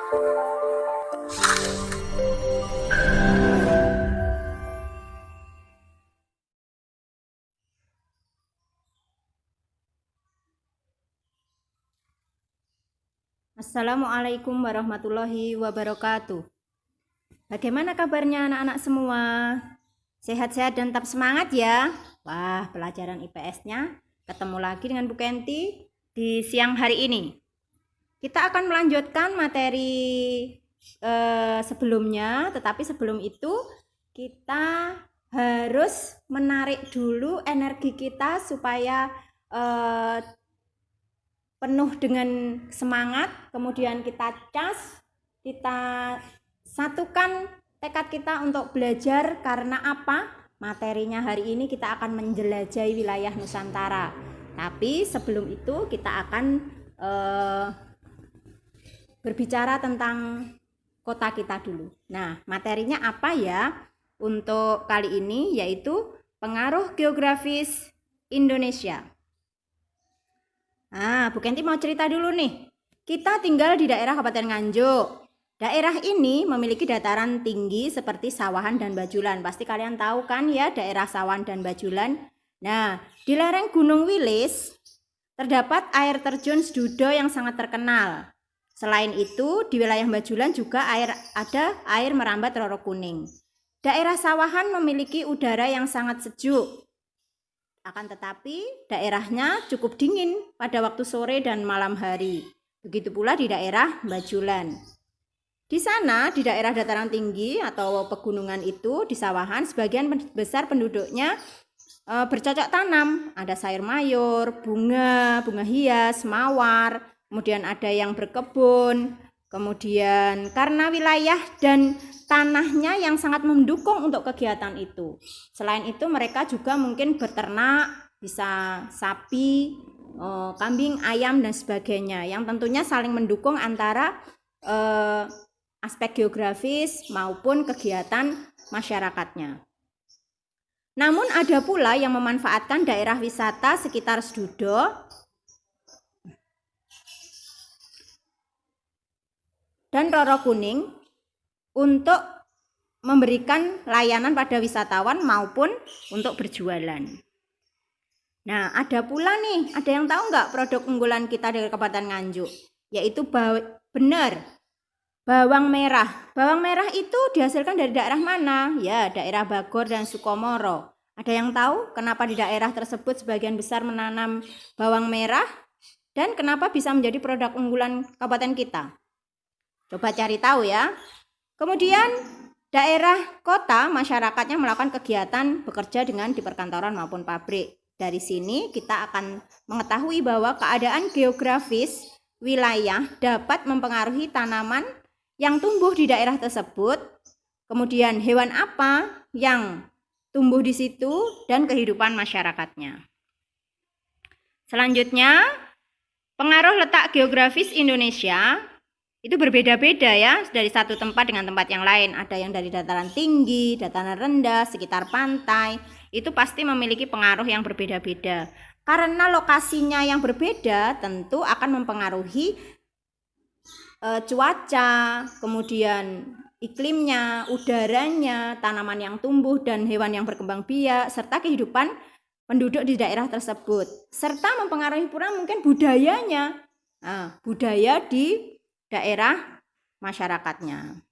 Assalamualaikum warahmatullahi wabarakatuh. Bagaimana kabarnya anak-anak semua? Sehat-sehat dan tetap semangat ya. Wah, pelajaran IPS-nya ketemu lagi dengan Bu Kenti di siang hari ini. Kita akan melanjutkan materi sebelumnya, tetapi sebelum itu kita harus menarik dulu energi kita supaya penuh dengan semangat, kemudian kita cas, kita satukan tekad kita untuk belajar. Karena apa? Materinya hari ini kita akan menjelajahi wilayah Nusantara. Tapi sebelum itu kita akan berbicara tentang kota kita dulu. Nah, materinya apa ya untuk kali ini? Yaitu pengaruh geografis Indonesia. Nah, Bu Kenti mau cerita dulu nih. Kita tinggal di daerah Kabupaten Nganjuk. Daerah ini memiliki dataran tinggi seperti Sawahan dan Bajulan. Pasti kalian tahu kan ya daerah Sawahan dan Bajulan. Nah, di lereng Gunung Wilis terdapat air terjun Sedudo yang sangat terkenal. Selain itu, di wilayah Bajulan juga ada air merambat Roro Kuning. Daerah Sawahan memiliki udara yang sangat sejuk. Akan tetapi daerahnya cukup dingin pada waktu sore dan malam hari. Begitu pula di daerah Bajulan. Di sana, di daerah dataran tinggi atau pegunungan itu, di Sawahan, sebagian besar penduduknya bercocok tanam. Ada sayur mayur, bunga hias, mawar, kemudian ada yang berkebun. Kemudian karena wilayah dan tanahnya yang sangat mendukung untuk kegiatan itu. Selain itu mereka juga mungkin beternak, bisa sapi, kambing, ayam dan sebagainya, yang tentunya saling mendukung antara aspek geografis maupun kegiatan masyarakatnya. Namun ada pula yang memanfaatkan daerah wisata sekitar Sedudo dan Roro Kuning untuk memberikan layanan pada wisatawan maupun untuk berjualan. Nah, ada pula nih, ada yang tahu nggak produk unggulan kita dari Kabupaten Nganjuk? Yaitu bawang merah. Bawang merah itu dihasilkan dari daerah mana? Ya, daerah Bagor dan Sukomoro. Ada yang tahu kenapa di daerah tersebut sebagian besar menanam bawang merah? Dan kenapa bisa menjadi produk unggulan kabupaten kita? Coba cari tahu ya. Kemudian daerah kota, masyarakatnya melakukan kegiatan bekerja dengan di perkantoran maupun pabrik. Dari sini kita akan mengetahui bahwa keadaan geografis wilayah dapat mempengaruhi tanaman yang tumbuh di daerah tersebut, kemudian hewan apa yang tumbuh di situ, dan kehidupan masyarakatnya. Selanjutnya, pengaruh letak geografis Indonesia itu berbeda-beda ya, dari satu tempat dengan tempat yang lain. Ada yang dari dataran tinggi, dataran rendah, sekitar pantai. Itu pasti memiliki pengaruh yang berbeda-beda. Karena lokasinya yang berbeda, tentu akan mempengaruhi cuaca, kemudian iklimnya, udaranya, tanaman yang tumbuh dan hewan yang berkembang biak, serta kehidupan penduduk di daerah tersebut. Serta mempengaruhi pula mungkin budayanya. Nah, budaya di daerah masyarakatnya.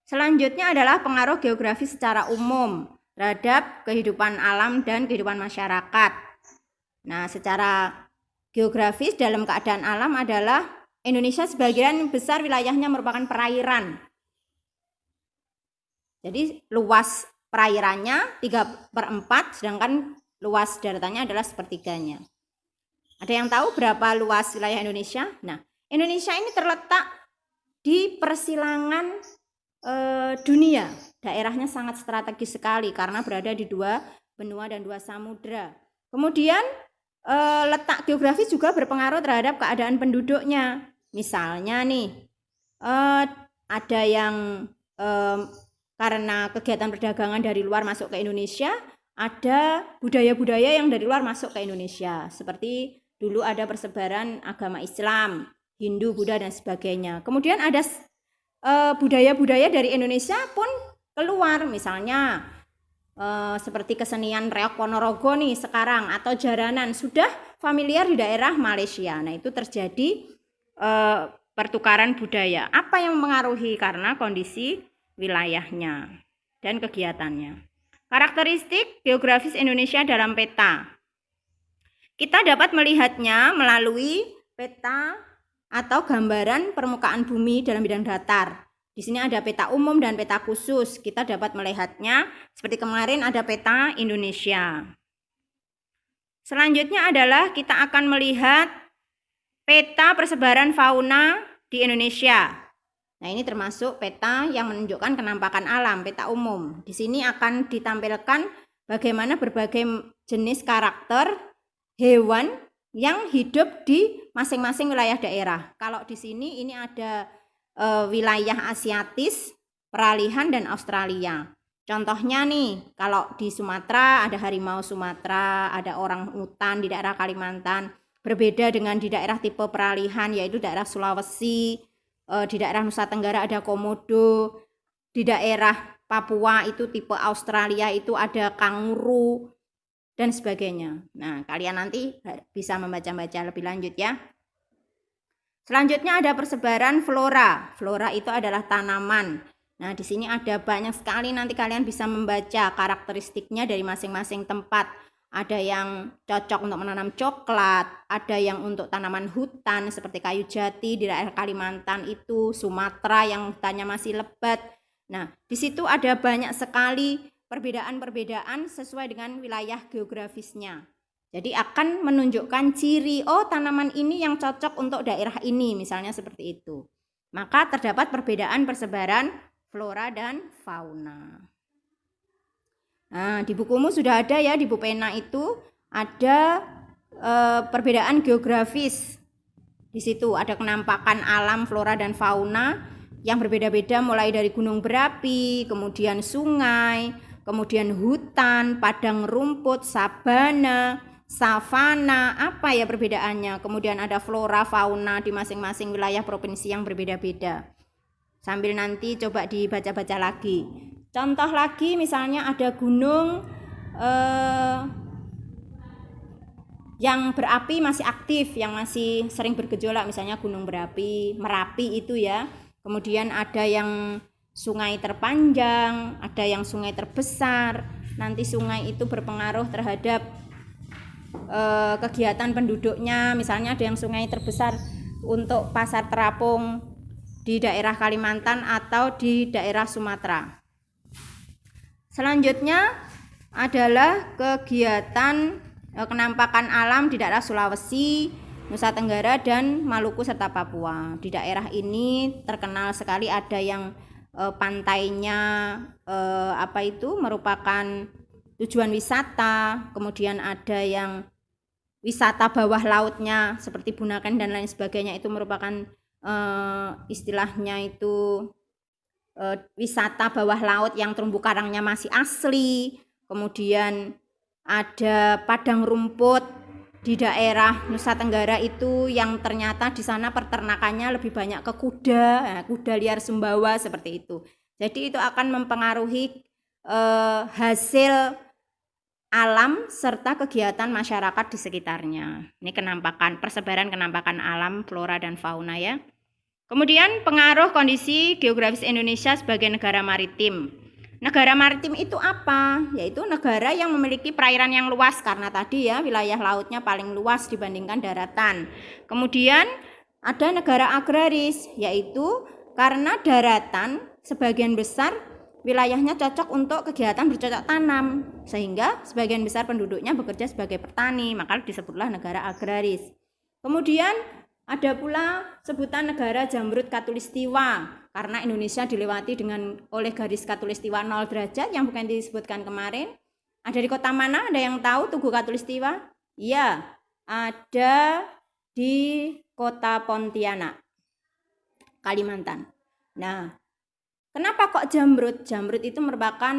Selanjutnya adalah pengaruh geografis secara umum terhadap kehidupan alam dan kehidupan masyarakat. Nah, secara geografis dalam keadaan alam adalah Indonesia sebagian besar wilayahnya merupakan perairan. Jadi luas perairannya 3/4, sedangkan luas daratannya adalah sepertiganya. Ada yang tahu berapa luas wilayah Indonesia? Nah, Indonesia ini terletak di persilangan dunia. Daerahnya sangat strategis sekali karena berada di 2 benua dan 2 samudra. Kemudian letak geografis juga berpengaruh terhadap keadaan penduduknya. Misalnya nih, ada yang karena kegiatan perdagangan dari luar masuk ke Indonesia, ada budaya-budaya yang dari luar masuk ke Indonesia. Seperti dulu ada persebaran agama Islam. Hindu, Buddha dan sebagainya. Kemudian ada budaya-budaya dari Indonesia pun keluar, misalnya seperti kesenian reok Ponorogo nih sekarang, atau jaranan sudah familiar di daerah Malaysia. Nah, itu terjadi pertukaran budaya. Apa yang mempengaruhi? Karena kondisi wilayahnya dan kegiatannya. Karakteristik geografis Indonesia dalam peta. Kita dapat melihatnya melalui peta atau gambaran permukaan bumi dalam bidang datar. Di sini ada peta umum dan peta khusus. Kita dapat melihatnya seperti kemarin ada peta Indonesia. Selanjutnya adalah kita akan melihat peta persebaran fauna di Indonesia. Nah, ini termasuk peta yang menunjukkan kenampakan alam, peta umum. Di sini akan ditampilkan bagaimana berbagai jenis karakter hewan yang hidup di masing-masing wilayah daerah. Kalau di sini ini ada wilayah Asiatis, peralihan dan Australia. Contohnya nih, kalau di Sumatera ada harimau Sumatera, ada orang hutan di daerah Kalimantan. Berbeda dengan di daerah tipe peralihan, yaitu daerah Sulawesi, di daerah Nusa Tenggara ada komodo, di daerah Papua itu tipe Australia itu ada kanguru dan sebagainya. Nah, kalian nanti bisa membaca-baca lebih lanjut ya. Selanjutnya ada persebaran flora. Flora itu adalah tanaman. Nah, di sini ada banyak sekali, nanti kalian bisa membaca karakteristiknya dari masing-masing tempat. Ada yang cocok untuk menanam coklat, ada yang untuk tanaman hutan seperti kayu jati di daerah Kalimantan itu, Sumatera yang hutannya masih lebat. Nah, di situ ada banyak sekali perbedaan-perbedaan sesuai dengan wilayah geografisnya. Jadi akan menunjukkan ciri, oh tanaman ini yang cocok untuk daerah ini, misalnya seperti itu. Maka terdapat perbedaan persebaran flora dan fauna. Nah, di bukumu sudah ada ya, di buku pena itu ada perbedaan geografis. Di situ ada kenampakan alam, flora dan fauna yang berbeda-beda, mulai dari gunung berapi, kemudian sungai, kemudian hutan, padang rumput, sabana, savana, apa ya perbedaannya. Kemudian ada flora, fauna di masing-masing wilayah provinsi yang berbeda-beda. Sambil nanti coba dibaca-baca lagi. Contoh lagi misalnya ada gunung yang berapi masih aktif, yang masih sering bergejolak, misalnya gunung berapi, Merapi itu ya. Kemudian ada yang sungai terpanjang, ada yang sungai terbesar. Nanti sungai itu berpengaruh terhadap kegiatan penduduknya. Misalnya ada yang sungai terbesar untuk pasar terapung di daerah Kalimantan atau di daerah Sumatera. Selanjutnya adalah kegiatan kenampakan alam di daerah Sulawesi, Nusa Tenggara dan Maluku serta Papua. Di daerah ini terkenal sekali ada yang pantainya merupakan tujuan wisata, kemudian ada yang wisata bawah lautnya seperti Bunaken dan lain sebagainya, itu merupakan istilahnya itu wisata bawah laut yang terumbu karangnya masih asli. Kemudian ada padang rumput di daerah Nusa Tenggara itu yang ternyata di sana peternakannya lebih banyak ke kuda, kuda liar Sumbawa seperti itu. Jadi itu akan mempengaruhi hasil alam serta kegiatan masyarakat di sekitarnya. Ini persebaran kenampakan alam, flora dan fauna ya. Kemudian pengaruh kondisi geografis Indonesia sebagai negara maritim. Negara maritim itu apa? Yaitu negara yang memiliki perairan yang luas, karena tadi ya wilayah lautnya paling luas dibandingkan daratan. Kemudian ada negara agraris, yaitu karena daratan sebagian besar wilayahnya cocok untuk kegiatan bercocok tanam, sehingga sebagian besar penduduknya bekerja sebagai petani, maka disebutlah negara agraris. Kemudian ada pula sebutan negara jamrut khatulistiwa, karena Indonesia dilewati oleh garis khatulistiwa 0 derajat yang bukan disebutkan kemarin. Ada di kota mana? Ada yang tahu Tugu Khatulistiwa? Iya, ada di kota Pontianak, Kalimantan. Nah, kenapa kok jamrut? Jamrut itu merupakan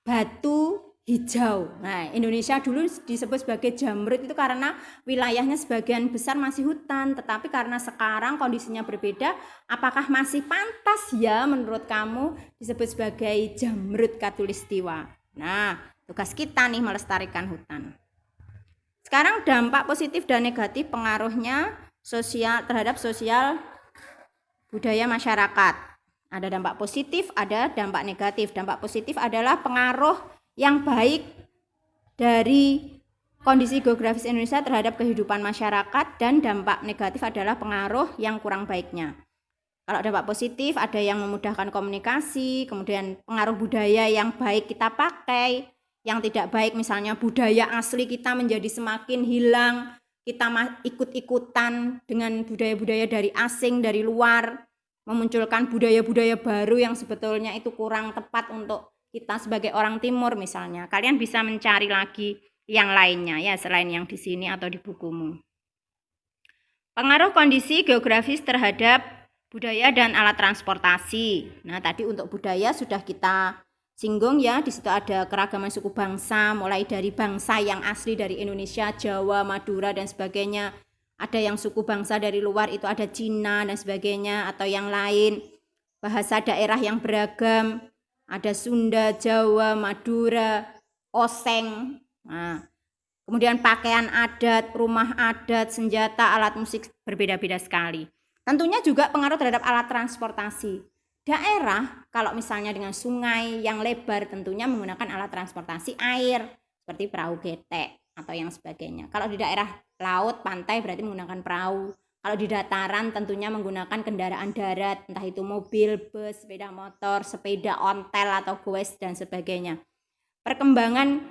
batu hijau. Nah, Indonesia dulu disebut sebagai jamrut itu karena wilayahnya sebagian besar masih hutan, tetapi karena sekarang kondisinya berbeda, apakah masih pantas ya menurut kamu disebut sebagai jamrut Katulistiwa? Nah, tugas kita nih melestarikan hutan. Sekarang dampak positif dan negatif pengaruhnya terhadap sosial budaya masyarakat. Ada dampak positif, ada dampak negatif. Dampak positif adalah pengaruh yang baik dari kondisi geografis Indonesia terhadap kehidupan masyarakat, dan dampak negatif adalah pengaruh yang kurang baiknya. Kalau dampak positif ada yang memudahkan komunikasi, kemudian pengaruh budaya yang baik kita pakai, yang tidak baik misalnya budaya asli kita menjadi semakin hilang, kita ikut-ikutan dengan budaya-budaya dari asing, dari luar, memunculkan budaya-budaya baru yang sebetulnya itu kurang tepat untuk kita sebagai orang timur misalnya. Kalian bisa mencari lagi yang lainnya ya selain yang di sini atau di bukumu. Pengaruh kondisi geografis terhadap budaya dan alat transportasi. Nah, tadi untuk budaya sudah kita singgung ya, di situ ada keragaman suku bangsa, mulai dari bangsa yang asli dari Indonesia, Jawa, Madura dan sebagainya. Ada yang suku bangsa dari luar, itu ada Cina dan sebagainya, atau yang lain. Bahasa daerah yang beragam, ada Sunda, Jawa, Madura, Oseng. Nah, kemudian pakaian adat, rumah adat, senjata, alat musik berbeda-beda sekali. Tentunya juga pengaruh terhadap alat transportasi. Daerah, kalau misalnya dengan sungai yang lebar, tentunya menggunakan alat transportasi air, seperti perahu getek atau yang sebagainya. Kalau di daerah laut, pantai berarti menggunakan perahu. Kalau di dataran tentunya menggunakan kendaraan darat, entah itu mobil, bus, sepeda motor, sepeda ontel atau goes dan sebagainya. Perkembangan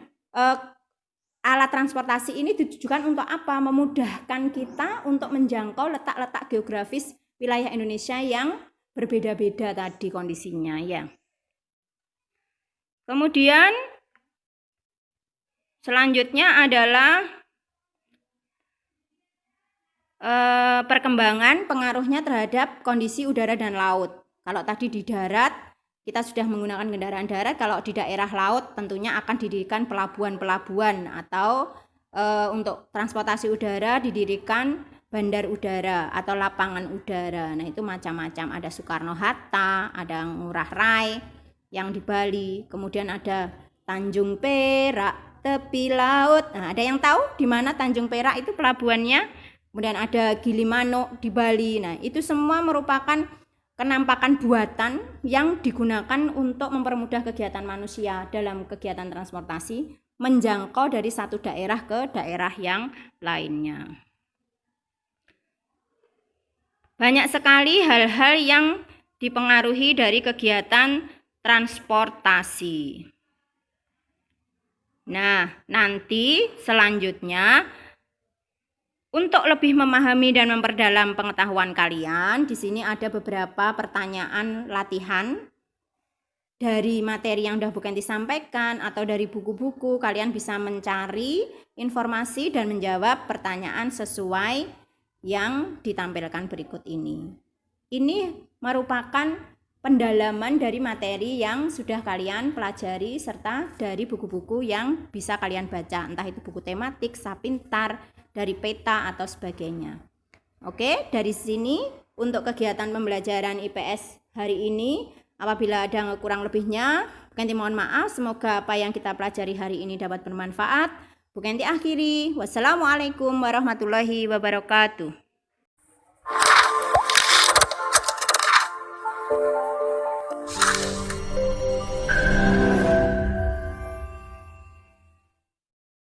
alat transportasi ini ditujukan untuk apa? Memudahkan kita untuk menjangkau letak-letak geografis wilayah Indonesia yang berbeda-beda tadi kondisinya ya. Kemudian selanjutnya adalah perkembangan pengaruhnya terhadap kondisi udara dan laut. Kalau tadi di darat kita sudah menggunakan kendaraan darat, kalau di daerah laut tentunya akan didirikan pelabuhan-pelabuhan atau untuk transportasi udara didirikan bandar udara atau lapangan udara. Nah, itu macam-macam, ada Soekarno-Hatta, ada Ngurah Rai yang di Bali, kemudian ada Tanjung Perak, tepi laut. Nah, ada yang tahu di mana Tanjung Perak itu pelabuhannya? Kemudian ada Gilimanuk di Bali. Nah, itu semua merupakan kenampakan buatan yang digunakan untuk mempermudah kegiatan manusia dalam kegiatan transportasi, menjangkau dari satu daerah ke daerah yang lainnya. Banyak sekali hal-hal yang dipengaruhi dari kegiatan transportasi. Nah, nanti selanjutnya untuk lebih memahami dan memperdalam pengetahuan kalian, di sini ada beberapa pertanyaan latihan dari materi yang sudah Bu Kenti sampaikan atau dari buku-buku. Kalian bisa mencari informasi dan menjawab pertanyaan sesuai yang ditampilkan berikut ini. Ini merupakan pendalaman dari materi yang sudah kalian pelajari serta dari buku-buku yang bisa kalian baca, entah itu buku tematik, Sapintar, dari peta atau sebagainya. Oke, dari sini untuk kegiatan pembelajaran IPS hari ini, apabila ada kurang lebihnya, Bu Kenti mohon maaf. Semoga apa yang kita pelajari hari ini dapat bermanfaat. Bu Kenti akhiri. Wassalamualaikum warahmatullahi wabarakatuh.